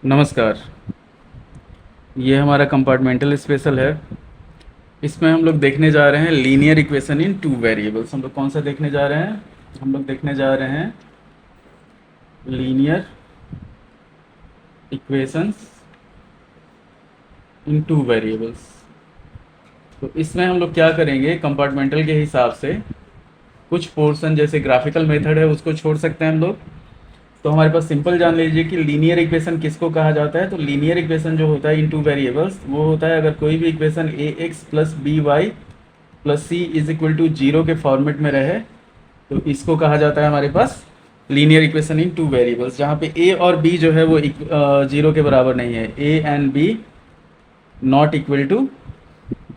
नमस्कार। ये हमारा कंपार्टमेंटल स्पेशल है। इसमें हम लोग देखने जा रहे हैं linear equation in two variables. हम लोग कौन सा देखने जा रहे हैं? हम लोग देखने जा रहे हैं लीनियर इक्वेशंस इन टू वेरिएबल्स। तो इसमें हम लोग क्या करेंगे, कंपार्टमेंटल के हिसाब से कुछ पोर्शन जैसे ग्राफिकल मेथड है उसको छोड़ सकते हैं हम लोग। तो हमारे पास सिंपल जान लीजिए कि लीनियर इक्वेशन किसको कहा जाता है। तो लीनियर इक्वेशन जो होता है इन टू वेरिएबल्स वो होता है अगर कोई भी equation A X plus B Y plus C is equal to zero के फॉर्मेट में रहे तो इसको कहा जाता है हमारे पास linear equation in two variables, जहाँ पे ए और बी जो है वो जीरो के बराबर नहीं है। A and B not equal to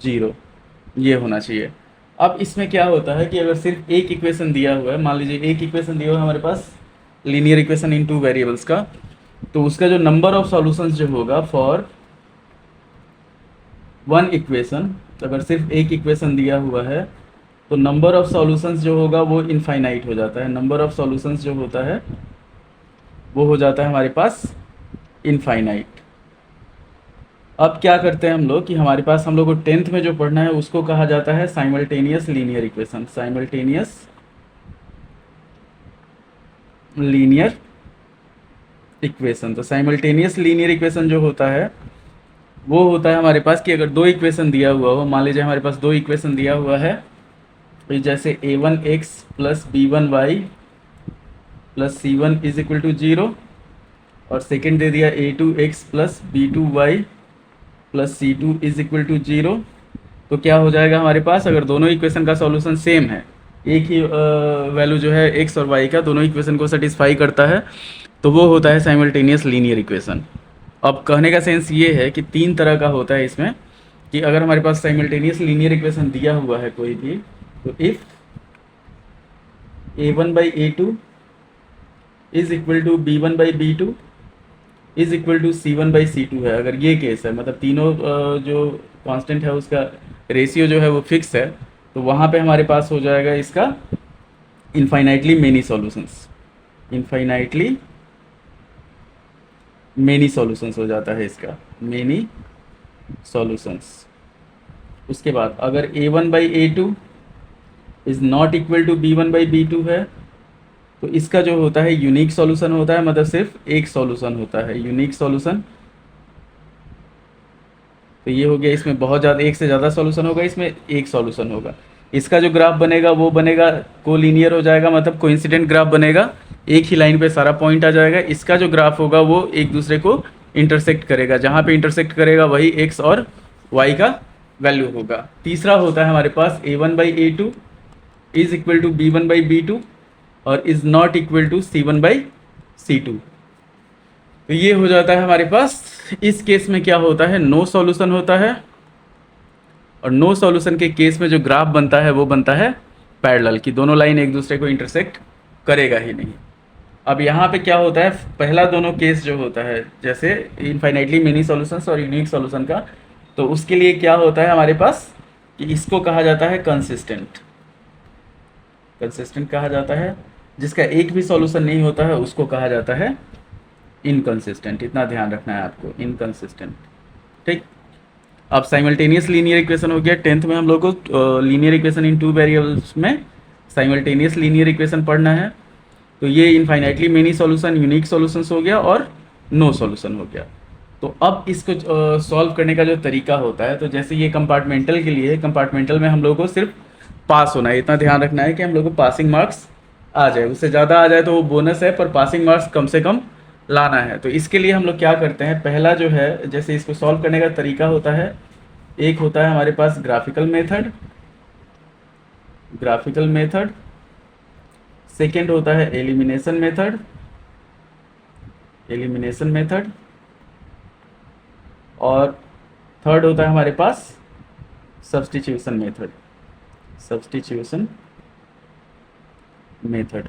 zero, ये होना चाहिए। अब इसमें क्या होता है कि अगर सिर्फ एक इक्वेशन दिया हुआ है, मान लीजिए एक इक्वेशन दिया हुआ है हमारे पास linear equation in two variables का, तो उसका जो नंबर ऑफ सॉल्यूशंस जो होगा फॉर वन इक्वेशन, अगर सिर्फ एक इक्वेशन दिया हुआ है तो नंबर ऑफ सॉल्यूशंस जो होगा वो इनफाइनाइट हो जाता है। नंबर ऑफ सॉल्यूशंस जो होता है वो हो जाता है हमारे पास इनफाइनाइट। अब क्या करते हैं हम लोग कि हमारे पास हम लोग को टेंथ में जो पढ़ना है उसको कहा जाता है simultaneous linear equation. Simultaneous linear equation. तो साइमल्टेनियस लीनियर इक्वेशन जो होता है वो होता है हमारे पास कि अगर दो इक्वेशन दिया हुआ हो, मान लीजिए हमारे पास दो इक्वेशन दिया हुआ है, तो जैसे a1x plus b1y plus c1 is equal to जीरो, और सेकेंड दे दिया a2x plus b2y plus c2 is equal to जीरो। तो क्या हो जाएगा हमारे पास, अगर दोनों इक्वेशन का सॉल्यूशन सेम है, एक ही वैल्यू जो है x और y का दोनों इक्वेशन को सेटिस्फाई करता है, तो वो होता है साइमल्टेनियस लीनियर इक्वेशन। अब कहने का सेंस ये है कि तीन तरह का होता है इसमें, कि अगर हमारे पास साइमल्टेनियस लीनियर इक्वेशन दिया हुआ है कोई भी, तो if a1 by a2 is equal to b1 by b2 is equal to c1 by c2 है, अगर ये केस है, मतलब तीनों जो कांस्टेंट है उसका रेशियो जो है वो फिक्स है, तो वहाँ पे हमारे पास हो जाएगा इसका infinitely many solutions. Infinitely many solutions हो जाता है इसका, मेनी सॉल्यूशंस। उसके बाद अगर a1 by a2 is not equal to b1 by b2 है, तो इसका जो होता है यूनिक सॉल्यूशन होता है, मतलब सिर्फ एक सॉल्यूशन होता है, यूनिक सॉल्यूशन। तो ये हो गया, इसमें बहुत ज़्यादा एक से ज़्यादा सॉल्यूशन होगा, इसमें एक सॉल्यूशन होगा। इसका जो ग्राफ बनेगा वो बनेगा कोलिनियर हो जाएगा, मतलब कोइंसिडेंट ग्राफ बनेगा, एक ही लाइन पे सारा पॉइंट आ जाएगा। इसका जो ग्राफ होगा वो एक दूसरे को इंटरसेक्ट करेगा, जहाँ पे इंटरसेक्ट करेगा वही एक्स और वाई का वैल्यू होगा। तीसरा होता है हमारे पास a1 by a2 is equal to b1 by b2 और is not equal to c1 by c2। तो ये हो जाता है हमारे पास। इस केस में क्या होता है, नो सॉल्यूशन होता है, और नो सॉल्यूशन के केस में जो ग्राफ बनता है वो बनता है पैरेलल, कि दोनों लाइन एक दूसरे को इंटरसेक्ट करेगा ही नहीं। अब यहाँ पे क्या होता है, पहला दोनों केस जो होता है जैसे इनफाइनाइटली मेनी सॉल्यूशंस और यूनिक सॉल्यूशन का, तो उसके लिए क्या होता है हमारे पास कि इसको कहा जाता है कंसिस्टेंट। कंसिस्टेंट कहा जाता है, जिसका एक भी सॉल्यूशन नहीं होता है उसको कहा जाता है इनकंसिस्टेंट। इतना ध्यान रखना है आपको, इनकंसिस्टेंट। ठीक। अब साइमल्टेनियस लीनियर इक्वेशन हो गया। टेंथ में हम लोग को linear equation in two variables में साइमल्टेनियस लीनियर इक्वेशन पढ़ना है। तो ये infinitely many solution, unique solutions हो गया और नो सॉल्यूशन हो गया। तो अब इसको सॉल्व करने का जो तरीका होता है, तो जैसे ये कंपार्टमेंटल के लिए, कंपार्टमेंटल में हम लोग को सिर्फ पास होना है, इतना ध्यान रखना है कि हम लोग को पासिंग मार्क्स आ जाए। उससे ज़्यादा आ जाए तो वो बोनस है, पर पासिंग मार्क्स कम से कम लाना है। तो इसके लिए हम लोग क्या करते हैं, पहला जो है जैसे इसको सॉल्व करने का तरीका होता है, एक होता है हमारे पास graphical method, graphical method. Second होता है एलिमिनेशन मेथड, एलिमिनेशन मेथड। और थर्ड होता है हमारे पास सब्स्टिट्यूशन मेथड, सब्स्टिट्यूशन मेथड।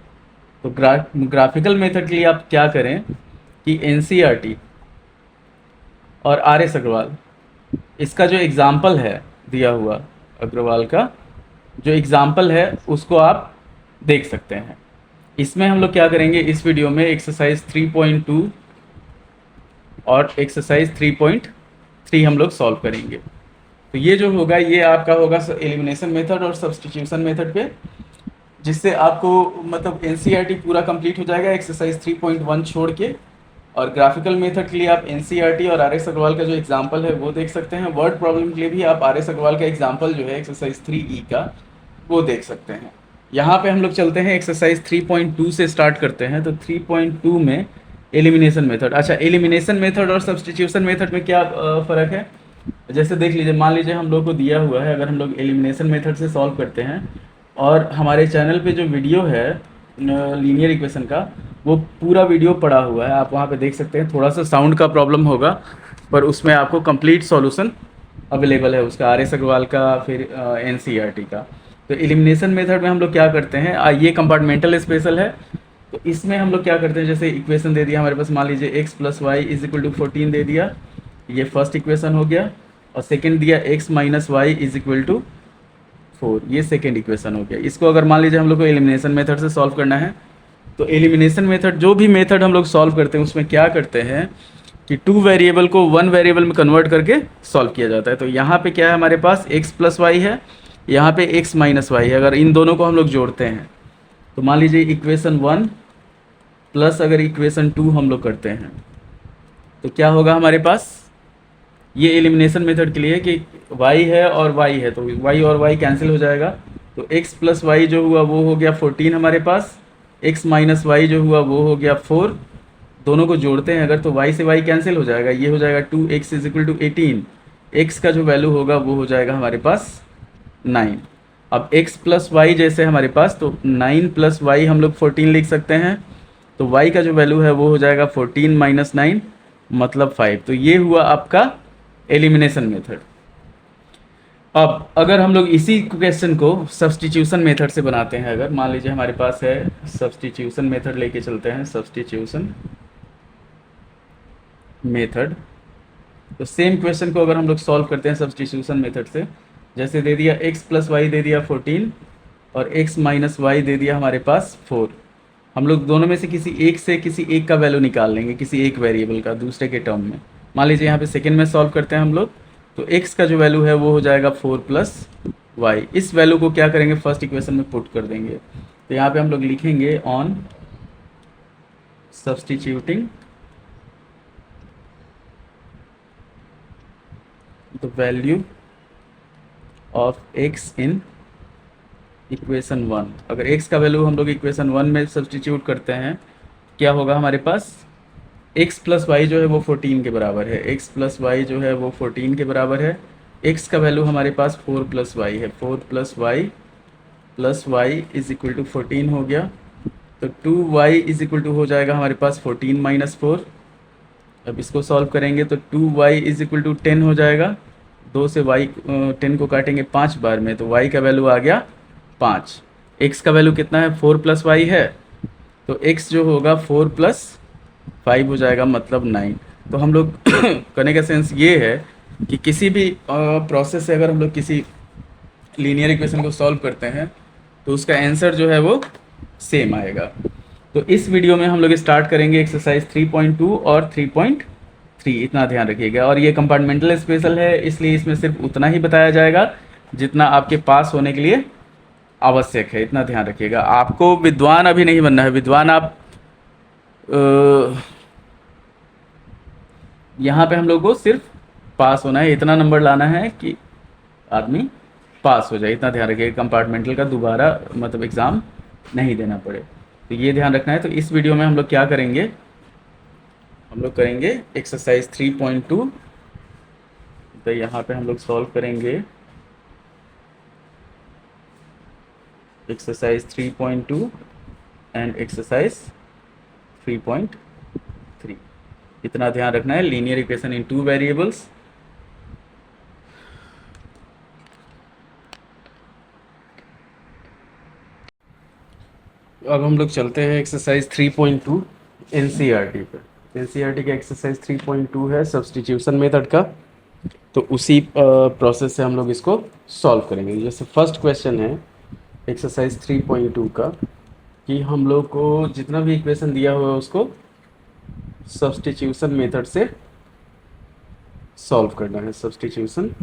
तो ग्राफिकल मेथड के लिए आप क्या करें कि एनसीईआरटी और आर.एस. अग्रवाल, इसका जो एग्ज़ाम्पल है दिया हुआ, अग्रवाल का जो एग्ज़ाम्पल है उसको आप देख सकते हैं। इसमें हम लोग क्या करेंगे, इस वीडियो में एक्सरसाइज 3.2 और एक्सरसाइज 3.3 हम लोग सॉल्व करेंगे। तो ये जो होगा ये आपका होगा एलिमिनेशन मेथड और सब्स्टिट्यूशन मेथड पे, जिससे आपको मतलब एनसीईआरटी पूरा कंप्लीट हो जाएगा एक्सरसाइज 3.1 छोड़ के। और ग्राफिकल मेथड के लिए आप एनसीईआरटी और आर एस अग्रवाल का जो एग्जाम्पल है वो देख सकते हैं। वर्ड प्रॉब्लम के लिए भी आप आर एस अग्रवाल का एग्जाम्पल जो है एक्सरसाइज 3E का वो देख सकते हैं। यहाँ पे हम लोग चलते हैं एक्सरसाइज 3.2 से स्टार्ट करते हैं। तो 3.2 में एलिमिनेशन मेथड। अच्छा, एलिमिनेशन मेथड और सब्स्टिट्यूशन मेथड में क्या फ़र्क है? जैसे देख लीजिए, मान लीजिए हम लोग को दिया हुआ है, अगर हम लोग एलिमिनेशन मेथड से सॉल्व करते हैं और हमारे चैनल पे जो वीडियो है लीनियर इक्वेशन का, वो पूरा वीडियो पड़ा हुआ है, आप वहाँ पे देख सकते हैं। थोड़ा सा साउंड का प्रॉब्लम होगा, पर उसमें आपको कंप्लीट सॉल्यूशन अवेलेबल है उसका, आर एस अग्रवाल का, फिर एनसीईआरटी का। तो एलिमिनेशन मेथड में हम लोग क्या करते हैं, ये कंपार्टमेंटल स्पेशल है। तो इसमें हम लोग क्या करते हैं, जैसे इक्वेशन दे दिया हमारे पास, मान लीजिए x + y = 14 दे दिया, ये फर्स्ट इक्वेशन हो गया। और सेकंड दिया x - y = 4, ये सेकंड इक्वेशन हो गया। इसको अगर मान लीजिए हम लोग को एलिमिनेशन मेथड से सॉल्व करना है, तो एलिमिनेशन मेथड, जो भी मेथड हम लोग सॉल्व करते हैं उसमें क्या करते हैं कि 2 वेरिएबल को 1 वेरिएबल में कन्वर्ट करके सॉल्व किया जाता है। तो यहाँ पे क्या है, हमारे पास x + y है, यहाँ पे x - y है। अगर इन दोनों को हम लोग जोड़ते हैं तो मान लीजिए इक्वेशन 1 प्लस अगर इक्वेशन 2 हम लोग करते हैं तो क्या होगा हमारे पास। ये एलिमिनेशन मेथड के लिए कि y है और y है, तो y और y कैंसिल हो जाएगा। तो x + y जो हुआ वो हो गया 14 हमारे पास, x - y जो हुआ वो हो गया 4। दोनों को जोड़ते हैं अगर तो y से y कैंसिल हो जाएगा, ये हो जाएगा 2x = 18। x का जो वैल्यू होगा वो हो जाएगा हमारे पास 9। अब x + y जैसे हमारे पास, तो 9 + y हम लोग 14 लिख सकते हैं। तो y का जो वैल्यू है वो हो जाएगा 14 - 9 मतलब 5। तो ये हुआ आपका एलिमिनेशन मेथड। अब अगर हम लोग इसी क्वेश्चन को सब्स्टिट्यूशन मेथड से बनाते हैं, अगर मान लीजिए हमारे पास है सब्स्टिट्यूशन मेथड, लेके चलते हैं सब्स्टिट्यूशन मेथड। तो सेम क्वेश्चन को अगर हम लोग सॉल्व करते हैं सब्स्टिट्यूशन मेथड से, जैसे दे दिया x + y दे दिया 14 और x - y दे दिया हमारे पास 4। हम लोग दोनों में से किसी एक का वैल्यू निकाल लेंगे, किसी एक वेरिएबल का दूसरे के टर्म में। मान लीजिए यहाँ पे सेकंड में सॉल्व करते हैं हम लोग, तो x का जो वैल्यू है वो हो जाएगा 4 + y। इस वैल्यू को क्या करेंगे, फर्स्ट इक्वेशन में पुट कर देंगे। तो यहाँ पे हम लोग लिखेंगे on substituting the value of x in equation 1। अगर x का वैल्यू हम लोग इक्वेशन 1 में सब्स्टिट्यूट करते हैं, क्या होगा हमारे पास, x + y जो है वो 14 के बराबर है, x + y जो है वो 14 के बराबर है। x का वैल्यू हमारे पास 4 + y है, 4 + y = 14 हो गया। तो 2y = हो जाएगा हमारे पास 14 - 4। अब इसको सॉल्व करेंगे तो 2y = 10 हो जाएगा। 2 से y 10 को काटेंगे 5 बार में, तो y का वैल्यू आ गया 5। x का वैल्यू कितना है, 4 + y है, तो x जो होगा 4 + 5 हो जाएगा मतलब 9। तो हम लोग करने का सेंस ये है कि किसी भी प्रोसेस से अगर हम लोग किसी लीनियर इक्वेशन को सॉल्व करते हैं तो उसका आंसर जो है वो सेम आएगा। तो इस वीडियो में हम लोग स्टार्ट करेंगे एक्सरसाइज 3.2 और 3.3, इतना ध्यान रखिएगा। और ये कंपार्टमेंटल स्पेशल है, इसलिए इसमें सिर्फ उतना ही बताया जाएगा जितना आपके पास होने के लिए आवश्यक है, इतना ध्यान रखिएगा। आपको विद्वान अभी नहीं बनना है, विद्वान आप यहाँ पे हम लोग को सिर्फ पास होना है, इतना नंबर लाना है कि आदमी पास हो जाए, इतना ध्यान रखिएगा। कंपार्टमेंटल का दोबारा मतलब एग्ज़ाम नहीं देना पड़े, तो ये ध्यान रखना है। तो इस वीडियो में हम लोग क्या करेंगे, हम लोग करेंगे एक्सरसाइज 3.2। तो यहाँ पे हम लोग सॉल्व करेंगे एक्सरसाइज 3.2 एंड एक्सरसाइज 3.3। इतना ध्यान रखना है, लीनियर इक्वेशन इन 2 वेरिएबल्स। अब हम लोग चलते हैं एक्सरसाइज 3.2 एनसीईआरटी पे। एनसीईआरटी का एक्सरसाइज 3.2 है सब्स्टिट्यूशन मेथड का। तो उसी प्रोसेस से हम लोग इसको सॉल्व करेंगे। जैसे फर्स्ट क्वेश्चन है एक्सरसाइज 3.2 का कि हम लोग को जितना भी इक्वेशन दिया हुआ है उसको सब्स्टिट्यूशन मेथड से सॉल्व करना है, सब्स्टिट्यूशन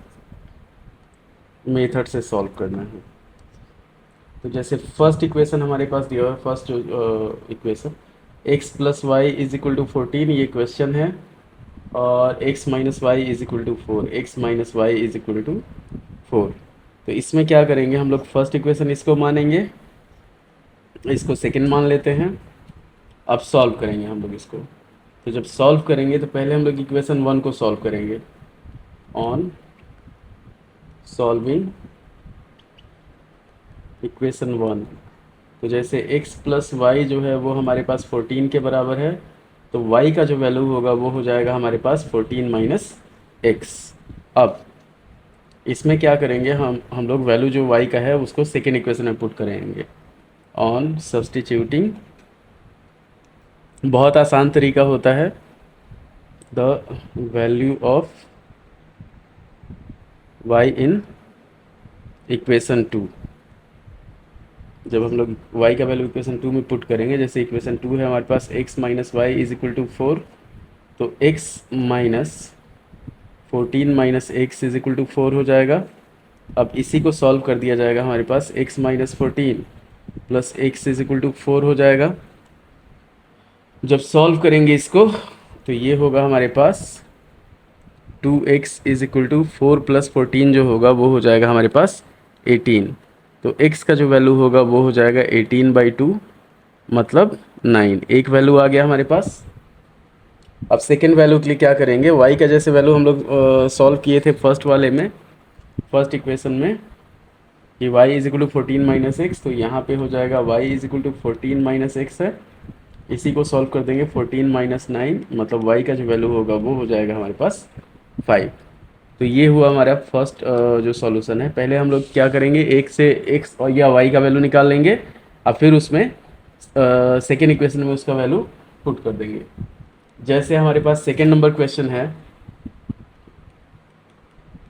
मेथड से सॉल्व करना है। तो जैसे फर्स्ट इक्वेशन हमारे पास दिया हुआ है, फर्स्ट जो equation x plus y is equal to 14, ये क्वेश्चन है, और x minus y is equal to 4, x minus y is equal to 4। तो इसमें क्या करेंगे हम लोग, फर्स्ट इक्वेशन इसको मानेंगे, इसको सेकंड मान लेते हैं। अब सॉल्व करेंगे हम लोग इसको। तो जब सॉल्व करेंगे तो पहले हम लोग इक्वेशन 1 को सॉल्व करेंगे। ऑन सॉल्विंग इक्वेशन 1, तो जैसे x प्लस वाई जो है वो हमारे पास 14 के बराबर है, तो y का जो वैल्यू होगा वो हो जाएगा हमारे पास 14 माइनस एक्स। अब इसमें क्या करेंगे, हम लोग वैल्यू जो y का है उसको सेकेंड इक्वेशन में पुट करेंगे। ऑन सब्स्टिट्यूटिंग, बहुत आसान तरीका होता है, the value of y in equation 2। जब हम लोग y का वैल्यू इक्वेशन 2 में पुट करेंगे, जैसे इक्वेशन 2 है हमारे पास x minus y is equal to 4, तो x minus 14 minus x is equal to 4 हो जाएगा। अब इसी को सॉल्व कर दिया जाएगा, हमारे पास x minus 14 plus x is equal to 4 हो जाएगा। जब सॉल्व करेंगे इसको तो ये होगा हमारे पास 2x is equal to 4 plus 14 जो होगा वो हो जाएगा हमारे पास 18। तो x का जो वैल्यू होगा वो हो जाएगा 18/2, मतलब 9। एक वैल्यू आ गया हमारे पास। अब सेकेंड वैल्यू के लिए क्या करेंगे, y का जैसे वैल्यू हम लोग सॉल्व किए थे फर्स्ट वाले में, फर्स्ट इक्वेशन में, कि y is equal to 14 minus x, तो यहाँ पे हो जाएगा y is equal to 14 minus x है। इसी को सॉल्व कर देंगे, 14 माइनस 9, मतलब y का जो वैल्यू होगा वो हो जाएगा हमारे पास 5। तो ये हुआ हमारा फर्स्ट जो सॉल्यूशन है। पहले हम लोग क्या करेंगे, एक से x और या y का वैल्यू निकाल लेंगे, और फिर उसमें सेकेंड इक्वेशन में उसका वैल्यू पुट कर देंगे। जैसे हमारे पास सेकेंड नंबर क्वेश्चन है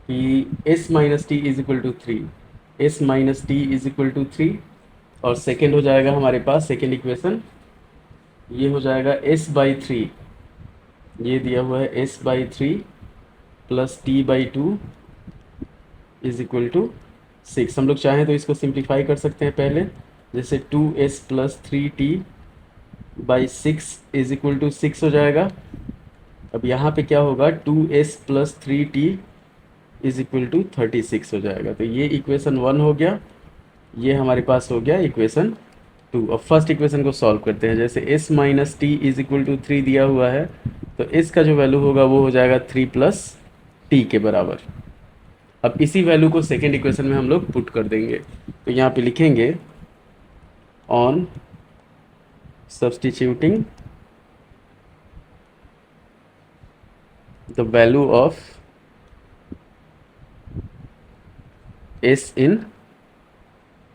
कि s minus t is equal to 3, s minus t is equal to 3, और सेकेंड हो जाएगा हमारे पास सेकेंड इक्वेशन, ये हो जाएगा s/3, ये दिया हुआ है s/3 plus t/2 is equal to 6। हम लोग चाहें तो इसको सिंप्लीफाई कर सकते हैं पहले, जैसे 2s plus 3t/6 is equal to 6 हो जाएगा। अब यहाँ पे क्या होगा, 2s plus 3t is equal to 36 हो जाएगा। तो ये इक्वेशन 1 हो गया, ये हमारे पास हो गया इक्वेशन 2। अब फर्स्ट इक्वेशन को सॉल्व करते हैं। जैसे s minus t is equal to 3 दिया हुआ है, तो s का जो वैल्यू होगा वो हो जाएगा 3 प्लस टी के बराबर। अब इसी वैल्यू को सेकेंड इक्वेशन में हम लोग पुट कर देंगे। तो यहाँ पे लिखेंगे on substituting the value of s in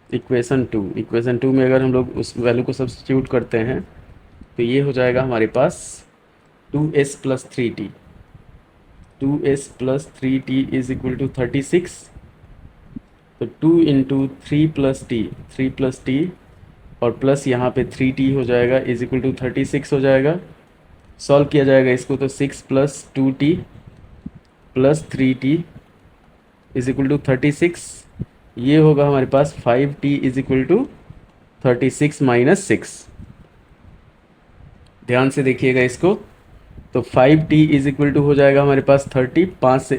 equation 2। Equation 2 में अगर हम लोग उस वैल्यू को सब्स्टिट्यूट करते हैं तो ये हो जाएगा हमारे पास 2s plus 3t, 2s plus 3t is equal to 36। तो 2 into 3 plus t, 3 plus t, और प्लस यहाँ पे 3t हो जाएगा इज इक्वल टू 36 हो जाएगा। सॉल्व किया जाएगा इसको, तो 6 plus 2t plus 3t is equal to 36, ये होगा हमारे पास 5t is equal to 36 minus 6। ध्यान से देखिएगा इसको, तो 5t इज इक्वल टू हो जाएगा हमारे पास 30, 5 से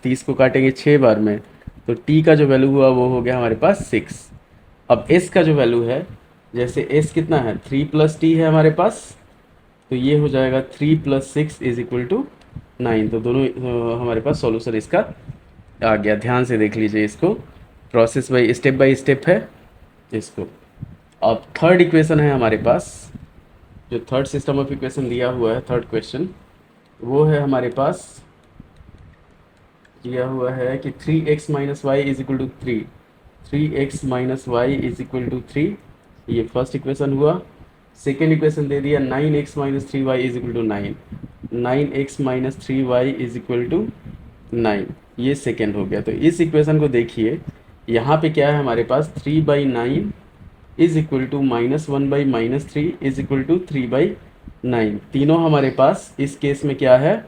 30 को काटेंगे 6 बार में, तो t का जो वैल्यू हुआ वो हो गया हमारे पास 6। अब s का जो वैल्यू है, जैसे s कितना है, 3 प्लस t है हमारे पास, तो ये हो जाएगा 3 प्लस 6 इज इक्वल टू 9। तो दोनों हमारे पास सॉल्यूशन इसका आ गया। ध्यान से देख लीजिए इसको, प्रोसेस बाय स्टेप है इसको। अब थर्ड इक्वेशन है हमारे पास, जो थर्ड सिस्टम ऑफ इक्वेशन दिया हुआ है, थर्ड क्वेश्चन, वो है हमारे पास दिया हुआ है कि 3x minus y is equal to 3, 3x minus y is equal to 3, ये फर्स्ट इक्वेशन हुआ। सेकेंड इक्वेशन दे दिया 9x minus 3y is equal to 9, 9x minus 3y is equal to 9, ये सेकेंड हो गया। तो इस इक्वेशन को देखिए, यहाँ पे क्या है हमारे पास, 3/9 is equal to -1/-3 is equal to 3/9। तीनों हमारे पास इस केस में क्या है,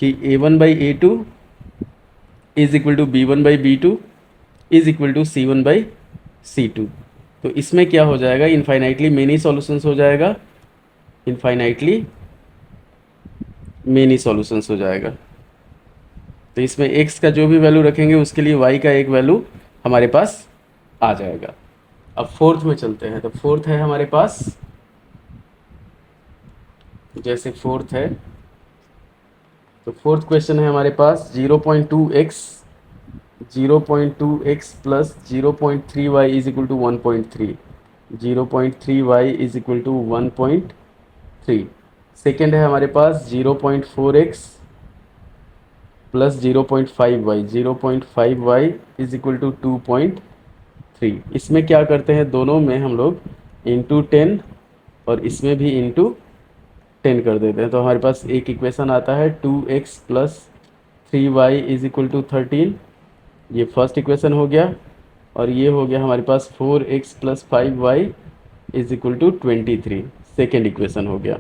कि a1/a2 is equal to b1/b2 is equal to c1/c2। तो इसमें क्या हो जाएगा, इनफाइनाइटली मेनी सॉल्यूशंस हो जाएगा, इनफाइनाइटली मेनी सॉल्यूशंस हो जाएगा। तो इसमें x का जो भी वैल्यू रखेंगे उसके लिए y का एक वैल्यू हमारे पास आ जाएगा। अब फोर्थ में चलते हैं। तो फोर्थ है हमारे पास, जैसे फोर्थ है तो फोर्थ क्वेश्चन है हमारे पास 0.2x plus 0.3y is equal to 1.3, 0.3y is equal to 1.3। Second है हमारे पास 0.4x plus 0.5y, 0.5y is equal to 2.3। इसमें क्या करते हैं, दोनों में हम लोग इंटू 10 और इसमें भी इंटू 10 कर देते हैं। तो हमारे पास एक इक्वेशन आता है 2x plus 3y is equal to 13, ये फर्स्ट इक्वेशन हो गया। और ये हो गया हमारे पास 4x plus 5y is equal to 23, second equation हो गया।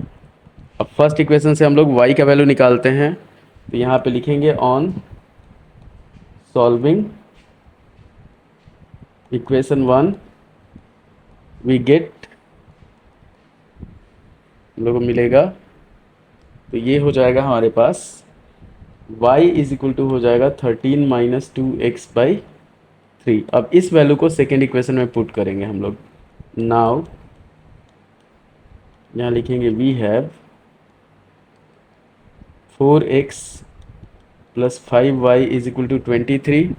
अब फर्स्ट इक्वेशन से हम लोग y का वैल्यू निकालते हैं। तो यहाँ पे लिखेंगे on solving equation 1 we get, हम लोग को मिलेगा। तो ये हो जाएगा हमारे पास y इज इक्वल टू हो जाएगा 13 माइनस 2x/3। अब इस वैल्यू को सेकेंड इक्वेशन में पुट करेंगे हम लोग। नाउ यहाँ लिखेंगे we have 4x plus 5y is equal to 23।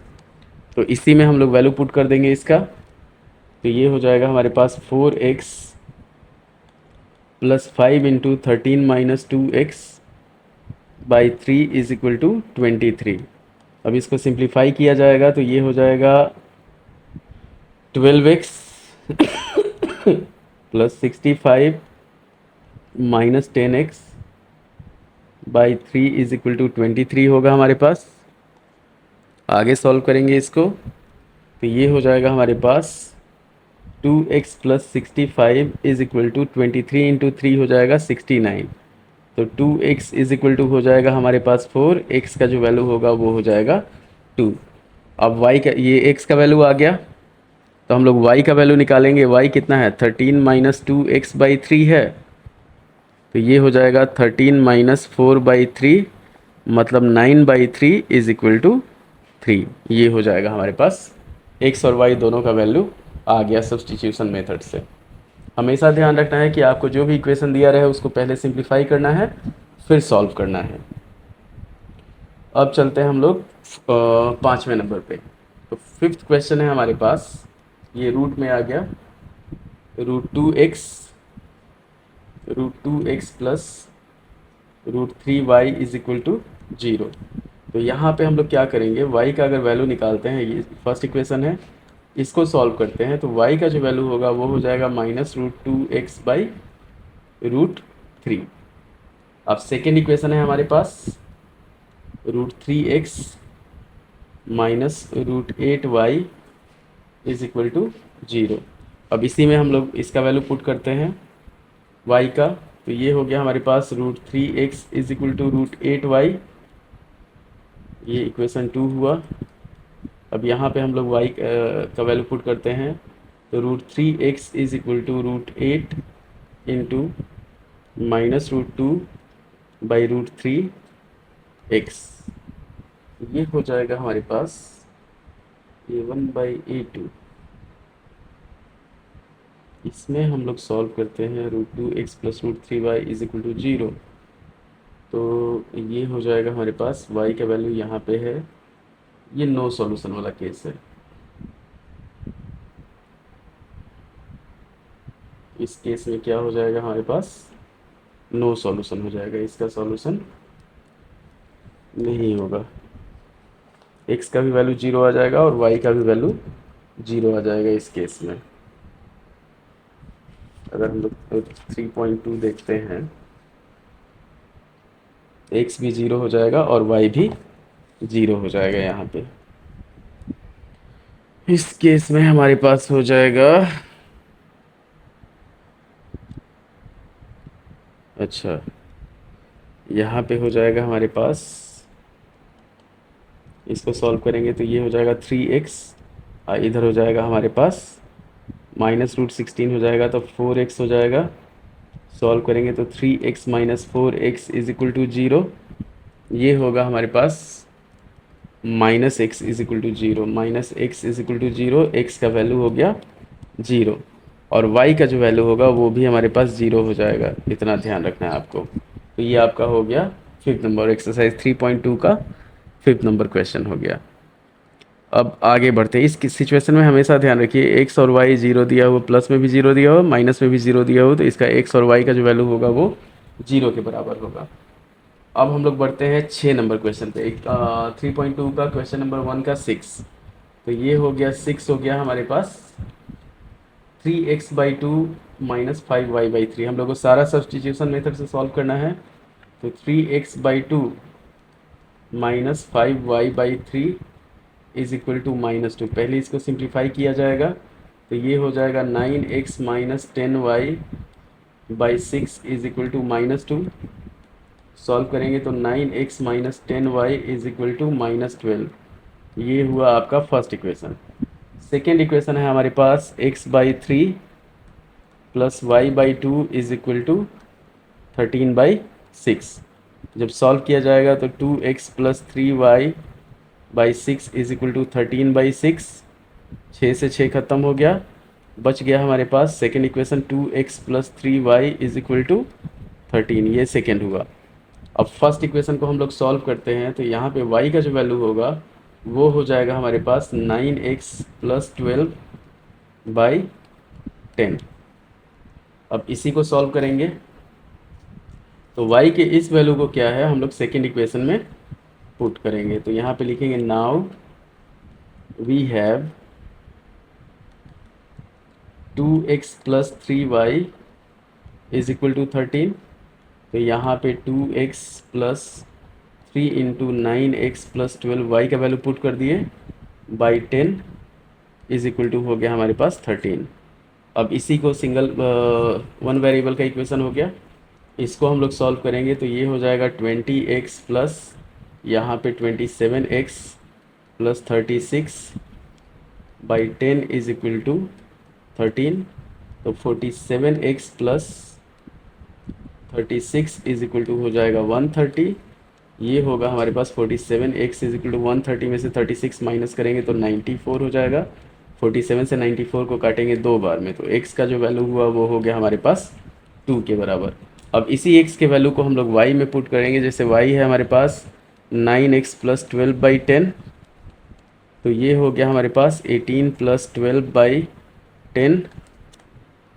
तो इसी में हम लोग वैल्यू पुट कर देंगे इसका। तो ये हो जाएगा हमारे पास 4x plus 5 into 13 minus 2x/3 is equal to 23। अब इसको सिंप्लीफाई किया जाएगा तो ये हो जाएगा 12x plus 65 minus 10x/3 is equal to 23 होगा हमारे पास। आगे सॉल्व करेंगे इसको तो ये हो जाएगा हमारे पास 2x plus 65 is equal to 23 into 3 हो जाएगा 69। तो 2x इज इक्वल टू हो जाएगा हमारे पास 4, x का जो वैल्यू होगा वो हो जाएगा 2। अब y का, ये x का वैल्यू आ गया तो हम लोग y का वैल्यू निकालेंगे। y कितना है, 13 माइनस 2x/3 है। तो ये हो जाएगा 13 माइनस 4/3 मतलब 9/3 इज इक्वल टू 3। ये हो जाएगा हमारे पास x और y दोनों का वैल्यू आ गया सब्स्टिट्यूशन मेथड से। हमेशा ध्यान रखना है कि आपको जो भी इक्वेशन दिया रहे उसको पहले सिंप्लीफाई करना है फिर सॉल्व करना है। अब चलते हैं हम लोग पाँचवें नंबर पे। तो फिफ्थ क्वेश्चन है हमारे पास, ये रूट में आ गया, √2x plus √3y is equal to 0। तो यहाँ पे हम लोग क्या करेंगे, y का अगर वैल्यू निकालते हैं, ये फर्स्ट इक्वेशन है, इसको सॉल्व करते हैं। तो y का जो वैल्यू होगा वो हो जाएगा माइनस √2x/√3। अब सेकेंड इक्वेशन है हमारे पास √3x minus √8y is equal to 0। अब इसी में हम लोग इसका वैल्यू पुट करते हैं y का। तो ये हो गया हमारे पास √3x is equal to √8y, ये इक्वेशन 2 हुआ। अब यहाँ पे हम लोग y का वैल्यू पुट करते हैं। तो √3x is equal to √8 into minus √2/√3x, ये हो जाएगा हमारे पास a1/a2। इसमें हम लोग सॉल्व करते हैं √2x plus √3y is equal to 0। तो ये हो जाएगा हमारे पास y का वैल्यू यहाँ पे है, ये नो सॉल्यूशन वाला केस है। इस केस में क्या हो जाएगा हमारे पास, नो सॉल्यूशन हो जाएगा, इसका सॉल्यूशन नहीं होगा। x का भी वैल्यू 0 आ जाएगा और y का भी वैल्यू 0 आ जाएगा इस केस में। अगर हम लोग 3.2 देखते हैं, x भी 0 हो जाएगा और y भी 0 हो जाएगा यहाँ पे। इस केस में हमारे पास हो जाएगा, अच्छा यहाँ पे हो जाएगा हमारे पास इसको सॉल्व करेंगे तो ये हो जाएगा 3x, इधर हो जाएगा हमारे पास -√16 हो जाएगा तो 4x हो जाएगा। सॉल्व करेंगे तो 3x minus 4x is equal to 0। ये होगा हमारे पास -x is equal to 0, -x is equal to 0, x का वैल्यू हो गया 0 और y का जो वैल्यू होगा वो भी हमारे पास 0 हो जाएगा। इतना ध्यान रखना है आपको। तो ये आपका हो गया फिफ्थ नंबर, एक्सरसाइज 3.2 का फिफ्थ नंबर क्वेश्चन हो गया। अब आगे बढ़ते हैं। इस सिचुएशन में हमेशा ध्यान रखिए x और y 0 दिया हो, प्लस में भी 0 दिया हो, माइनस में भी 0 दिया हो, तो इसका x और y का जो वैल्यू होगा वो 0 के बराबर होगा। अब हम लोग बढ़ते हैं 6 नंबर क्वेश्चन पे। 3.2 का क्वेश्चन नंबर 1 का 6। तो ये हो गया 6 हो गया हमारे पास 3x/2 माइनस 5y/3। हम लोग को सारा सब्स्टिट्यूशन मेथड से सॉल्व करना है। तो 3x/2 minus 5y/3 is equal to -2। पहले इसको सिंप्लीफाई किया जाएगा तो ये हो जाएगा 9x minus 10y/6 is equal to -2। Solve करेंगे तो 9x minus 10y is equal to -12। ये हुआ आपका फर्स्ट इक्वेशन। सेकेंड इक्वेशन है हमारे पास x/3 plus y/2 is equal to 13/6। जब सॉल्व किया जाएगा तो 2x plus 3y/6 is equal to 13/6। 6 से 6 खत्म हो गया, बच गया हमारे पास second equation 2x plus 3y is equal to 13। ये सेकेंड हुआ। अब फर्स्ट इक्वेशन को हम लोग सॉल्व करते हैं तो यहाँ पे y का जो वैल्यू होगा वो हो जाएगा हमारे पास 9x प्लस 12/10। अब इसी को सॉल्व करेंगे तो y के इस वैल्यू को क्या है हम लोग सेकेंड इक्वेशन में पुट करेंगे। तो यहाँ पे लिखेंगे now we have 2x plus 3y is equal to 13। तो यहाँ पे 2x plus 3 into 9x plus 12 y का वैल्यू पुट कर दिए बाई 10 इज इक्वल टू हो गया हमारे पास 13। अब इसी को सिंगल वन वेरिएबल का इक्वेशन हो गया। इसको हम लोग सॉल्व करेंगे तो ये हो जाएगा 20x प्लस यहाँ पे 27x plus 36 by 10 is equal to 13। तो 47x plus 36 is equal to हो जाएगा 130। ये होगा हमारे पास 47x इज इक्वल टू 130 में से 36 माइनस करेंगे तो 94 हो जाएगा। 47 से 94 को काटेंगे दो बार में तो x का जो वैल्यू हुआ वो हो गया हमारे पास 2 के बराबर। अब इसी x के वैल्यू को हम लोग y में पुट करेंगे। जैसे y है हमारे पास 9x प्लस 12/10, तो ये हो गया हमारे पास 18 प्लस 12/10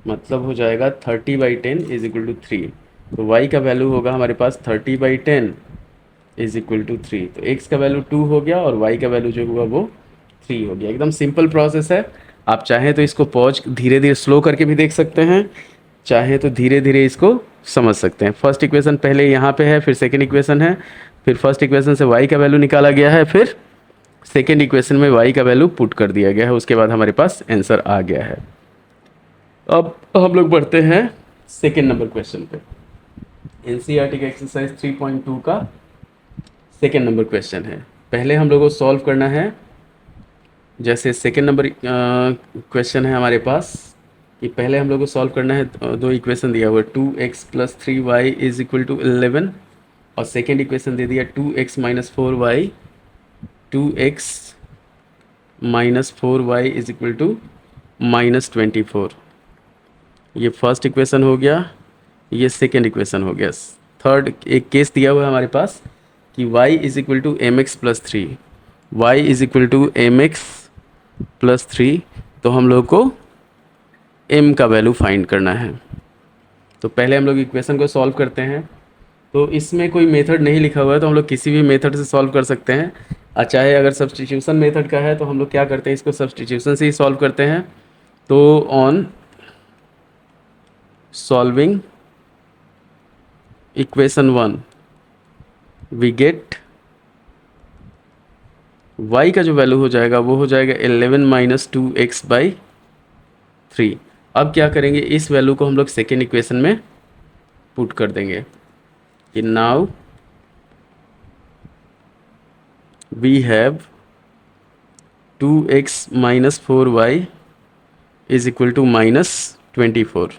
मतलब हो जाएगा 30/10 इज इक्वल टू 3। तो y का वैल्यू होगा हमारे पास 30/10 इज इक्वल टू 3। तो x का वैल्यू 2 हो गया और y का वैल्यू जो हुआ वो 3 हो गया। एकदम सिंपल प्रोसेस है। आप चाहें तो इसको पॉज धीरे धीरे स्लो करके भी देख सकते हैं, चाहे तो धीरे धीरे इसको समझ सकते हैं। फर्स्ट इक्वेशन पहले यहाँ पे है, फिर सेकेंड इक्वेशन है, फिर फर्स्ट इक्वेशन से y का वैल्यू निकाला गया है, फिर सेकेंड इक्वेशन में y का वैल्यू पुट कर दिया गया है, उसके बाद हमारे पास आंसर आ गया है। अब हम लोग बढ़ते हैं सेकेंड नंबर क्वेश्चन पे। एनसीईआरटी का एक्सरसाइज 3.2 का सेकेंड नंबर क्वेश्चन है। पहले हम लोगों को सॉल्व करना है। जैसे सेकेंड नंबर क्वेश्चन है हमारे पास कि पहले हम लोग को सॉल्व करना है, दो इक्वेशन दिया हुआ है 2x plus 3y is equal to 11 और सेकेंड इक्वेशन दे दिया 2x minus 4y, 2x minus 4y is equal to -24। ये फर्स्ट इक्वेशन हो गया, ये सेकेंड इक्वेशन हो गया। थर्ड एक केस दिया हुआ है हमारे पास कि y is equal to mx plus 3, y is equal to mx plus 3। तो हम लोग को m का वैल्यू फाइंड करना है। तो पहले हम लोग इक्वेशन को सॉल्व करते हैं। तो इसमें कोई मेथड नहीं लिखा हुआ है तो हम लोग किसी भी मेथड से सॉल्व कर सकते हैं। चाहे अगर सब्स्टिट्यूशन मेथड का है तो हम लोग क्या करते हैं, इसको सब्स्टिट्यूशन से ही सॉल्व करते हैं। तो on solving equation 1 we get y का जो वैल्यू हो जाएगा वो हो जाएगा 11 माइनस 2x/3। अब क्या करेंगे, इस वैल्यू को हम लोग सेकेंड इक्वेशन में पुट कर देंगे कि now we have 2x minus 4y is equal to -24।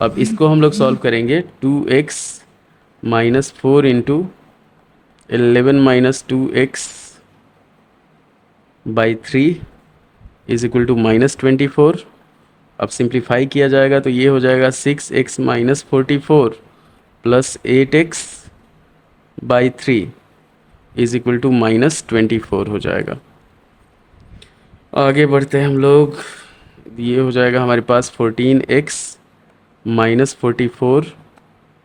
अब इसको हम लोग सॉल्व करेंगे। 2x minus 4 into 11 minus 2x by 3 is equal to -24। अब सिंप्लीफाई किया जाएगा तो ये हो जाएगा 6x minus 44 plus 8x by 3 is equal to -24 हो जाएगा। आगे बढ़ते हैं हम लोग। ये हो जाएगा हमारे पास 14x minus 44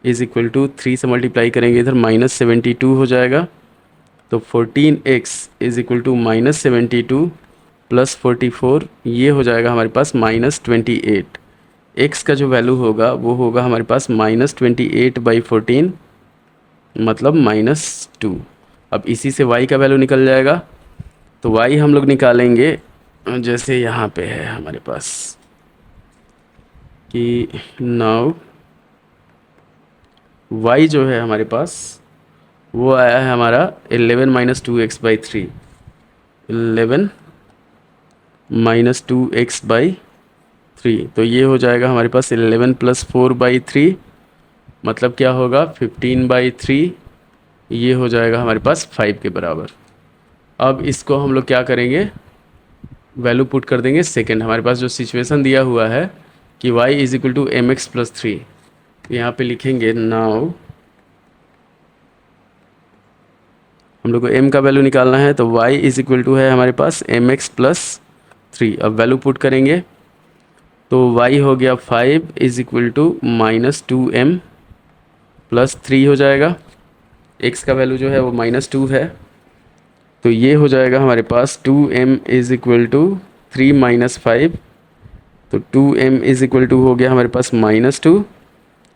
is equal to 3 से मल्टीप्लाई करेंगे इधर -72 हो जाएगा। तो 14x is equal to -72 plus 44 ये हो जाएगा हमारे पास -28। x का जो वैल्यू होगा वो होगा हमारे पास -28/14 मतलब -2। अब इसी से y का वैल्यू निकल जाएगा। तो y हम लोग निकालेंगे जैसे यहाँ पे है हमारे पास कि नाउ y जो है हमारे पास वो आया है हमारा 11 माइनस 2x/3, 11 माइनस 2x/3। तो ये हो जाएगा हमारे पास 11 प्लस 4/3 मतलब क्या होगा 15/3। ये हो जाएगा हमारे पास 5 के बराबर। अब इसको हम लोग क्या करेंगे, वैल्यू पुट कर देंगे सेकेंड। हमारे पास जो सिचुएशन दिया हुआ है कि y is equal to mx+3, तो यहाँ पे लिखेंगे नाउ हम लोग को m का वैल्यू निकालना है। तो y इज इक्वल टू है हमारे पास mx+3। अब वैल्यू पुट करेंगे तो y हो गया 5 is equal to -2m plus 3 हो जाएगा। x का वैल्यू जो है वो -2 है तो ये हो जाएगा हमारे पास 2m is equal to 3 minus 5। तो 2m इज इक्वल टू हो गया हमारे पास -2।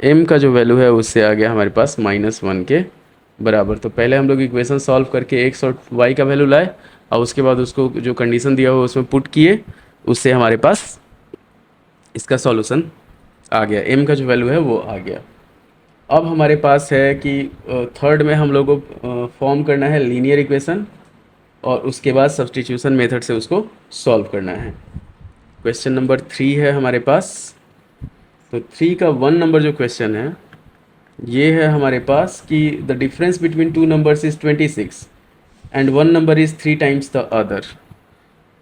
m का जो वैल्यू है उससे आ गया हमारे पास -1 के बराबर। तो पहले हम लोग इक्वेशन सॉल्व करके x और y का वैल्यू लाए और उसके बाद उसको जो कंडीशन दिया हुआ उसमें पुट किए, उससे हमारे पास इसका सॉल्यूशन आ गया, m का जो वैल्यू है वो आ गया। अब हमारे पास है कि थर्ड में हम लोग को फॉर्म करना है लीनियर इक्वेशन और उसके बाद सब्स्टिट्यूशन मेथड से उसको सॉल्व करना है। क्वेश्चन नंबर 3 है हमारे पास। तो 3 का 1 नंबर जो क्वेश्चन है ये है हमारे पास कि the difference between two numbers is 26 and one number is 3 times the other.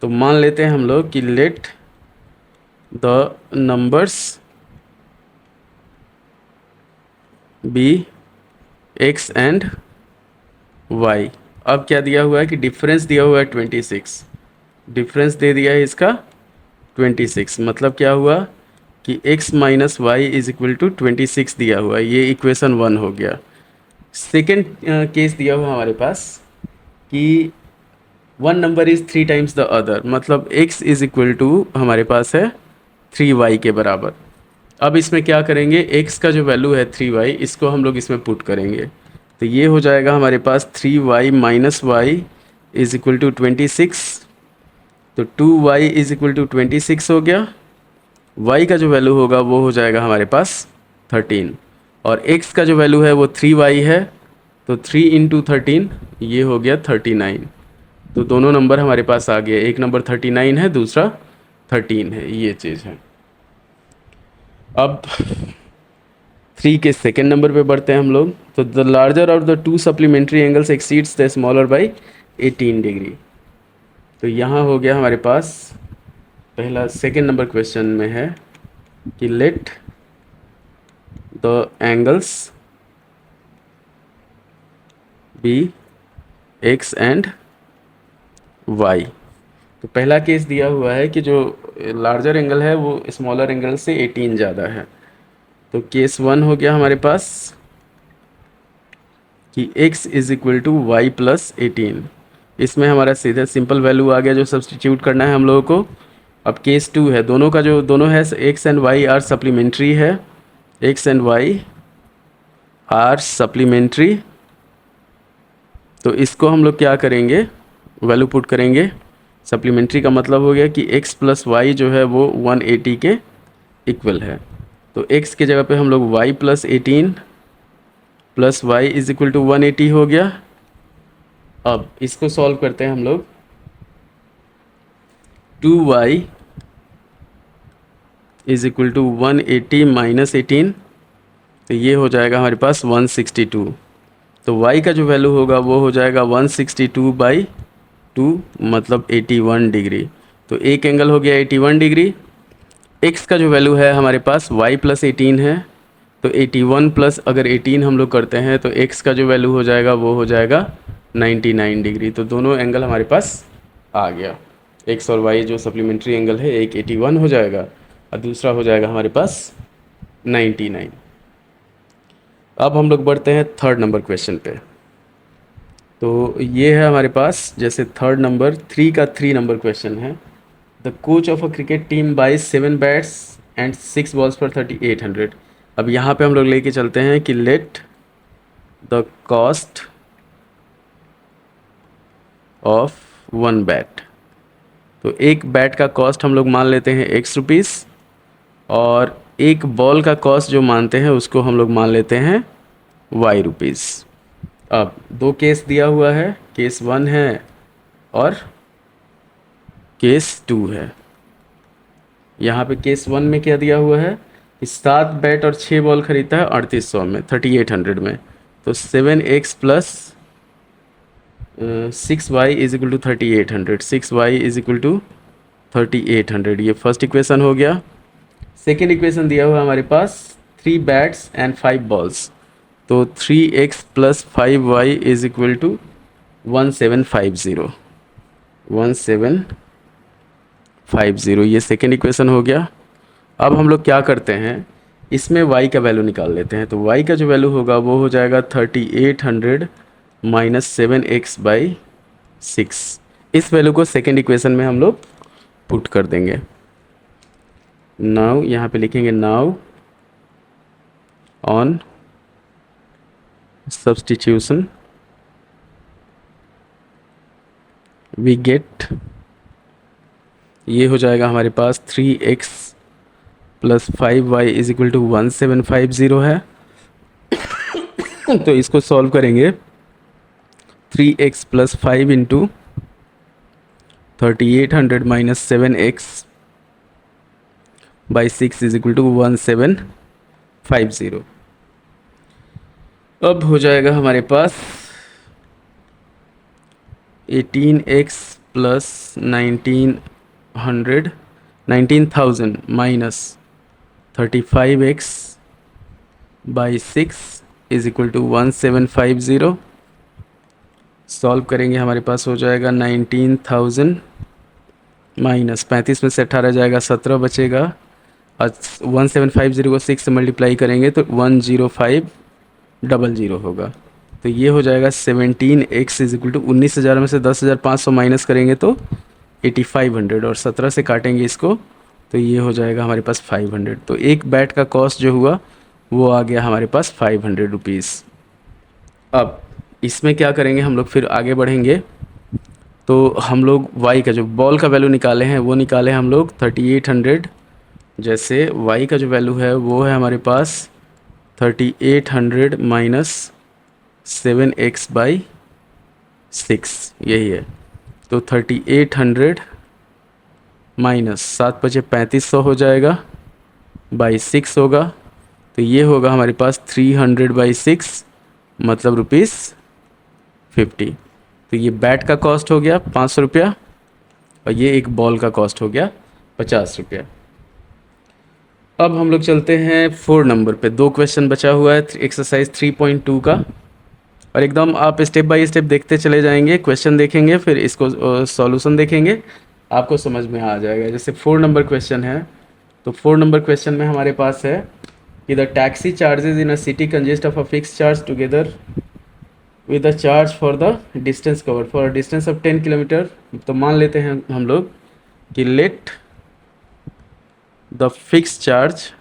तो मान लेते हैं हम लोग कि let the numbers be x and y। अब क्या दिया हुआ है कि डिफरेंस दिया हुआ है 26, डिफरेंस दे दिया है इसका 26। मतलब क्या हुआ कि x minus y is equal to 26 दिया हुआ है। ये इक्वेशन 1 हो गया। सेकेंड केस दिया हुआ हमारे पास कि one number is 3 times the other, मतलब x इज इक्वल टू हमारे पास है 3y के बराबर। अब इसमें क्या करेंगे, x का जो वैल्यू है 3y इसको हम लोग इसमें पुट करेंगे। तो ये हो जाएगा हमारे पास 3y minus y is equal to 26। तो 2y इज इक्वल टू 26 हो गया। y का जो वैल्यू होगा वो हो जाएगा हमारे पास 13 और x का जो वैल्यू है वो 3y है। तो 3 इंटू 13 ये हो गया 39। तो दोनों नंबर हमारे पास आ गए, एक नंबर 39 है दूसरा 13 है, ये चीज़ है। अब 3 के सेकेंड नंबर पे बढ़ते हैं हम लोग। तो the larger of the two supplementary angles exceeds the smaller by 18 degree. तो यहाँ हो गया हमारे पास पहला सेकेंड नंबर क्वेश्चन में है कि let the angles be x and y. तो पहला केस दिया हुआ है कि जो लार्जर एंगल है वो स्मॉलर एंगल से 18 ज़्यादा है। तो केस 1 हो गया हमारे पास कि x is equal to y plus 18। इसमें हमारा सीधा सिंपल वैल्यू आ गया जो सब्सटीट्यूट करना है हम लोगों को। अब केस 2 है, दोनों का जो दोनों है x and y are supplementary है, x and y are supplementary. तो इसको हम लोग क्या करेंगे, वैल्यू पुट करेंगे। सप्लीमेंट्री का मतलब हो गया कि x प्लस वाई जो है वो 180 के इक्वल है। तो x के जगह पे हम लोग y plus 18 plus y is equal to 180 हो गया। अब इसको सॉल्व करते हैं हम लोग। 2y is equal to 180 minus 18, तो ये हो जाएगा हमारे पास 162। तो y का जो वैल्यू होगा वो हो जाएगा 162/2, मतलब 81 डिग्री। तो एक एंगल हो गया 81 डिग्री। x का जो वैल्यू है हमारे पास y प्लस 18 है, तो 81 प्लस अगर 18 हम लोग करते हैं तो x का जो वैल्यू हो जाएगा वो हो जाएगा 99 डिग्री। तो दोनों एंगल हमारे पास आ गया। x और y जो सप्लीमेंट्री एंगल है, एक 81 हो जाएगा और दूसरा हो जाएगा हमारे पास 99। अब हम लोग बढ़ते हैं थर्ड नंबर क्वेश्चन पे। तो ये है हमारे पास, जैसे थर्ड नंबर 3 क्वेश्चन है। The coach of a cricket team buys 7 bats and 6 balls पर 3800। अब यहाँ पे हम लोग लेके चलते हैं कि let the cost of 1 bat. तो एक बैट का कॉस्ट हम लोग मान लेते हैं ₹X, और एक बॉल का कॉस्ट जो मानते हैं उसको हम लोग मान लेते हैं ₹Y। अब दो केस दिया हुआ है, केस 1 है और केस 2 है। यहाँ पे केस 1 में क्या दिया हुआ है कि 7 बैट और 6 बॉल खरीदता है 3800 में, 3800 में। तो 7x plus 6y is equal to 3800, 6y is equal to 3800। ये फर्स्ट इक्वेशन हो गया। सेकेंड इक्वेशन दिया हुआ है हमारे पास 3 बैट्स एंड 5 बॉल्स। तो 3x plus 5y is equal to 1750, 1750। ये सेकेंड इक्वेशन हो गया। अब हम लोग क्या करते हैं, इसमें y का वैल्यू निकाल लेते हैं। तो y का जो वैल्यू होगा वो हो जाएगा 3800 माइनस 7x/6। इस वैल्यू को सेकेंड इक्वेशन में हम लोग पुट कर देंगे। नाउ यहाँ पे लिखेंगे now on substitution we get, ये हो जाएगा हमारे पास 3x plus 5y is equal to 1750 है। तो इसको सॉल्व करेंगे। 3x plus 5 into 3800 minus 7x/6 is equal to 1750। अब हो जाएगा हमारे पास 18x plus 19,000 minus 35x/6 is equal to 1750। Solve करेंगे, हमारे पास हो जाएगा 19,000 माइनस 35 में से 18 जाएगा, 17 बचेगा, और 1750 को 6 से मल्टीप्लाई करेंगे तो 10500 होगा। तो ये हो जाएगा 17x इज इक्वल टू 19,000 में से 10,500 माइनस करेंगे तो 8500, और 17 से काटेंगे इसको तो ये हो जाएगा हमारे पास 500। तो एक बैट का कॉस्ट जो हुआ वो आ गया हमारे पास 500 रुपीज़। अब इसमें क्या करेंगे हम लोग, फिर आगे बढ़ेंगे। तो हम लोग y का जो बॉल का वैल्यू निकाले हैं वो निकाले हम लोग 3800। जैसे y का जो वैल्यू है वो है हमारे पास 3800 माइनस 7x/6, यही है। तो 3800 माइनस 7 बचे 3500 हो जाएगा, बाई 6 होगा। तो ये होगा हमारे पास 300/6, मतलब ₹50। तो ये बैट का कॉस्ट हो गया 500 रुपया, और ये एक बॉल का कॉस्ट हो गया 50 रुपया। अब हम लोग चलते हैं 4 नंबर पे। 2 क्वेश्चन बचा हुआ है एक्सरसाइज 3.2 का, और एकदम आप स्टेप बाय स्टेप देखते चले जाएंगे। क्वेश्चन देखेंगे फिर इसको सॉल्यूशन देखेंगे, आपको समझ में आ जाएगा। जैसे 4 नंबर क्वेश्चन है, तो 4 नंबर क्वेश्चन में हमारे पास है कि the taxi charges in a city consist of a fix charge together with the charge for the distance cover for distance of 10 kilometre. तो मान लेते हैं हम लोग कि let the fix charge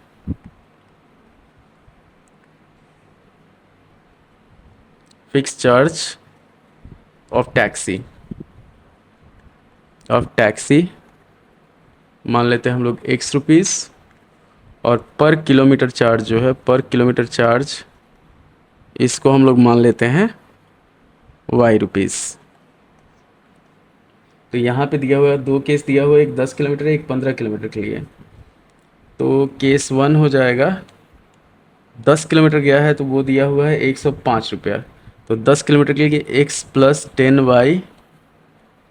of taxi मान लेते हैं हम लोग ₹X, और पर किलोमीटर चार्ज जो है, पर किलोमीटर चार्ज इसको हम लोग मान लेते हैं Y। तो यहाँ पे दिया हुआ है 2 केस दिया हुआ है, एक 10 किलोमीटर एक 15 किलोमीटर के लिए। तो केस 1 हो जाएगा 10 किलोमीटर गया है तो वो दिया हुआ है 105 रुपया। तो 10 किलोमीटर के लिए x plus 10y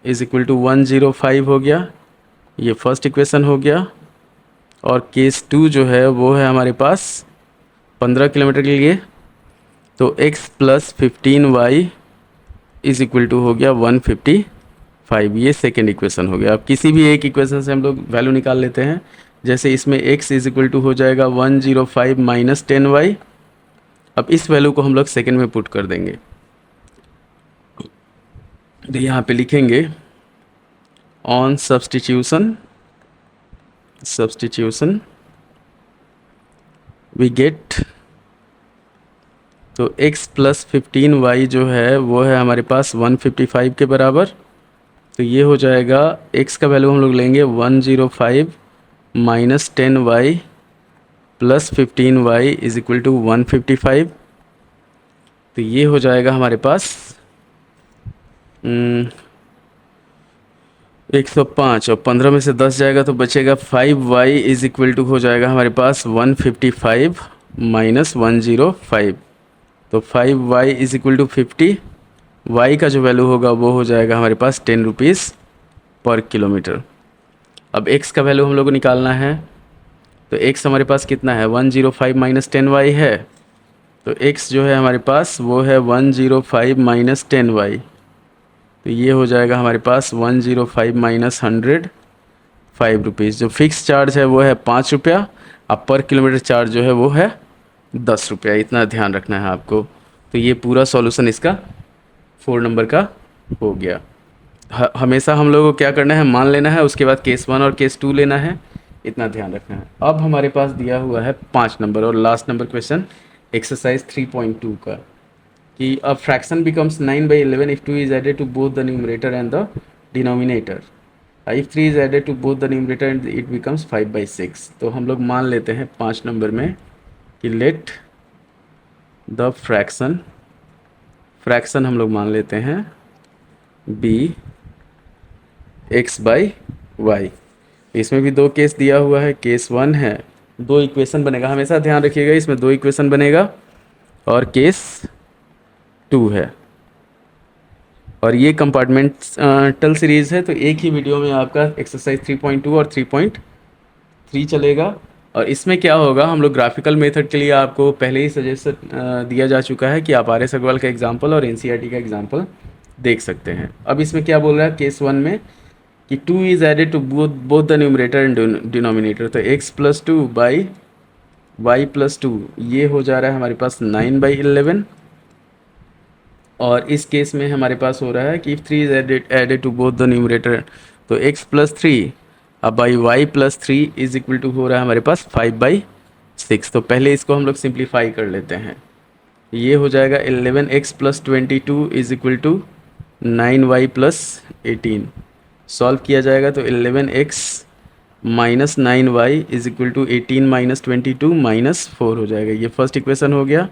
is equal to 105 हो गया, ये फर्स्ट इक्वेशन हो गया। और केस 2 जो है वो है हमारे पास 15 किलोमीटर के लिए, तो x plus 15y is equal to हो गया 155, ये सेकेंड इक्वेशन हो गया। अब किसी भी एक इक्वेशन से हम लोग वैल्यू निकाल लेते हैं। जैसे इसमें x इज इक्वल टू हो जाएगा 105 माइनस 10y। अब इस वैल्यू को हम लोग सेकेंड में पुट कर देंगे, तो यहाँ पे लिखेंगे ऑन सब्स्टिट्यूशन वी गेट, तो x प्लस 15y जो है वो है हमारे पास 155 के बराबर। तो ये हो जाएगा, x का वैल्यू हम लोग लेंगे 105 minus 10y plus 15y is equal to 155। तो ये हो जाएगा हमारे पास 105, और 15 में से 10 जाएगा तो बचेगा 5y इज इक्वल टू हो जाएगा हमारे पास 155 माइनस 105। तो 5y is equal to 50, y का जो वैल्यू होगा वो हो जाएगा हमारे पास 10 रुपीज़ पर किलोमीटर। अब x का वैल्यू हम लोग को निकालना है, तो x हमारे पास कितना है 105 माइनस 10y है, तो x जो है हमारे पास वो है 105 माइनस 10y। तो ये हो जाएगा हमारे पास 105 माइनस 100 5 रुपीज़। जो फिक्स चार्ज है वो है 5 रुपया, अब पर किलोमीटर चार्ज जो है वो है 10 रुपया। इतना ध्यान रखना है आपको। तो ये पूरा सॉल्यूशन इसका 4 नंबर का हो गया। हमेशा हम लोगों को क्या करना है, मान लेना है, उसके बाद केस 1 और केस 2 लेना है, इतना ध्यान रखना है। अब हमारे पास दिया हुआ है 5 नंबर और लास्ट नंबर क्वेश्चन एक्सरसाइज 3.2 का, कि a fraction becomes 9/11 if 2 is added to both the numerator and the denominator. If 3 is added to both the numerator and it becomes 5/6। तो हम लोग मान लेते हैं 5 नंबर में कि लेट द फ्रैक्शन हम लोग मान लेते हैं बी x/y। इसमें भी 2 केस दिया हुआ है। केस 1 है, 2 इक्वेशन बनेगा, हमेशा ध्यान रखिएगा इसमें 2 इक्वेशन बनेगा, और केस 2 है। और ये कंपार्टमेंटल सीरीज़ है, तो एक ही वीडियो में आपका एक्सरसाइज 3.2 और 3.3 चलेगा। और इसमें क्या होगा, हम लोग ग्राफिकल मेथड के लिए आपको पहले ही सजेशन दिया जा चुका है कि आप आर एस अग्रवाल का एग्जाम्पल और एनसीईआरटी का एग्जाम्पल देख सकते हैं। अब इसमें क्या बोल रहा है केस 1 में कि 2 is added to both the numerator and denominator. तो x plus 2 by y plus 2, ये हो जा रहा है हमारे पास 9/11। और इस केस में हमारे पास हो रहा है कि 3 is added to both the numerator, तो x प्लस 3 अब by y plus 3 is equal to हो रहा है हमारे पास 5/6। तो पहले इसको हम लोग सिंप्लीफाई कर लेते हैं। ये हो जाएगा 11x plus 22 is equal to 9y plus 18। Solve किया जाएगा तो 11x minus 9y is equal to 18 minus 22 minus 4 हो जाएगा। ये फर्स्ट इक्वेशन हो गया।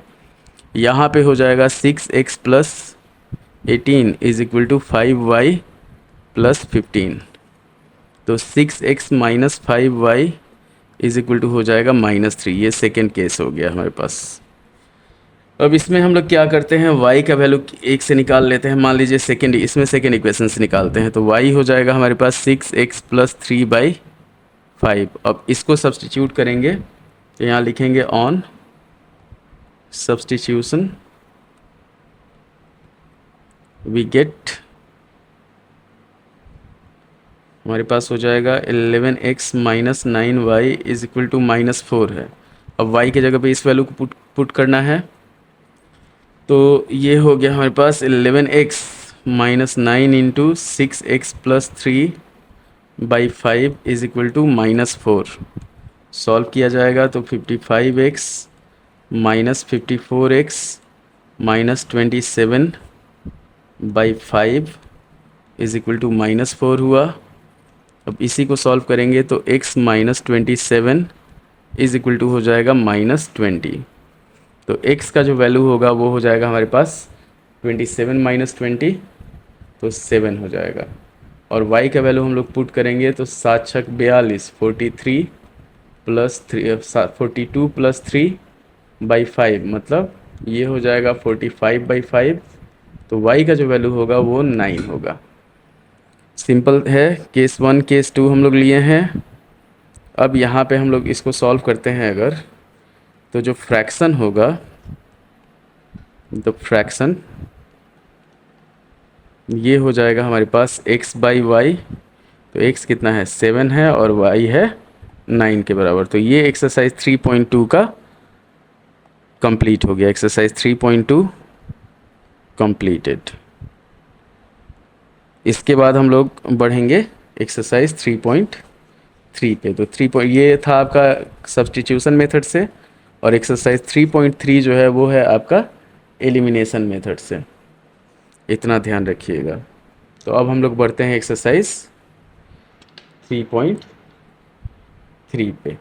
यहाँ पे हो जाएगा 6x plus 18 is equal to 5y plus 15। तो 6x minus 5y is equal to हो जाएगा -3। ये सेकेंड केस हो गया हमारे पास। अब इसमें हम लोग क्या करते हैं, y का वैल्यू 1 से निकाल लेते हैं। मान लीजिए इसमें सेकेंड इक्वेशन से निकालते हैं, तो y हो जाएगा हमारे पास 6x प्लस 3/5। अब इसको सब्सटीट्यूट करेंगे तो यहाँ लिखेंगे ऑन सब्सटीट्यूशन वी गेट, हमारे पास हो जाएगा 11x minus 9y is equal to -4 है। अब y की जगह पे इस वैल्यू को पुट करना है, तो ये हो गया हमारे पास 11x minus 9 into 6x plus 3/5 is equal to -4। Solve किया जाएगा तो 55x minus 54x minus 27/5 is equal to -4 हुआ। अब इसी को सॉल्व करेंगे तो x minus 27 is equal to हो जाएगा -20। तो x का जो वैल्यू होगा वो हो जाएगा हमारे पास 27 माइनस 20, तो 7 हो जाएगा। और y का वैल्यू हम लोग पुट करेंगे तो 7 छक 42, 43 प्लस 3, 42 प्लस 3/5, मतलब ये हो जाएगा 45/5। तो y का जो वैल्यू होगा वो 9 होगा। सिंपल है। केस 1 केस 2 हम लोग लिए हैं। अब यहाँ पे हम लोग इसको सॉल्व करते हैं अगर, तो जो फ्रैक्शन होगा, तो फ्रैक्शन ये हो जाएगा हमारे पास x/y। तो x कितना है 7 है और y है 9 के बराबर। तो ये एक्सरसाइज 3.2 का कंप्लीट हो गया। Exercise 3.2 completed. इसके बाद हम लोग बढ़ेंगे एक्सरसाइज 3.3 पे। तो ये था आपका सब्स्टिट्यूशन मेथड से, और एक्सरसाइज 3.3 जो है वो है आपका एलिमिनेशन मेथड से। इतना ध्यान रखिएगा। तो अब हम लोग बढ़ते हैं एक्सरसाइज 3.3 पे।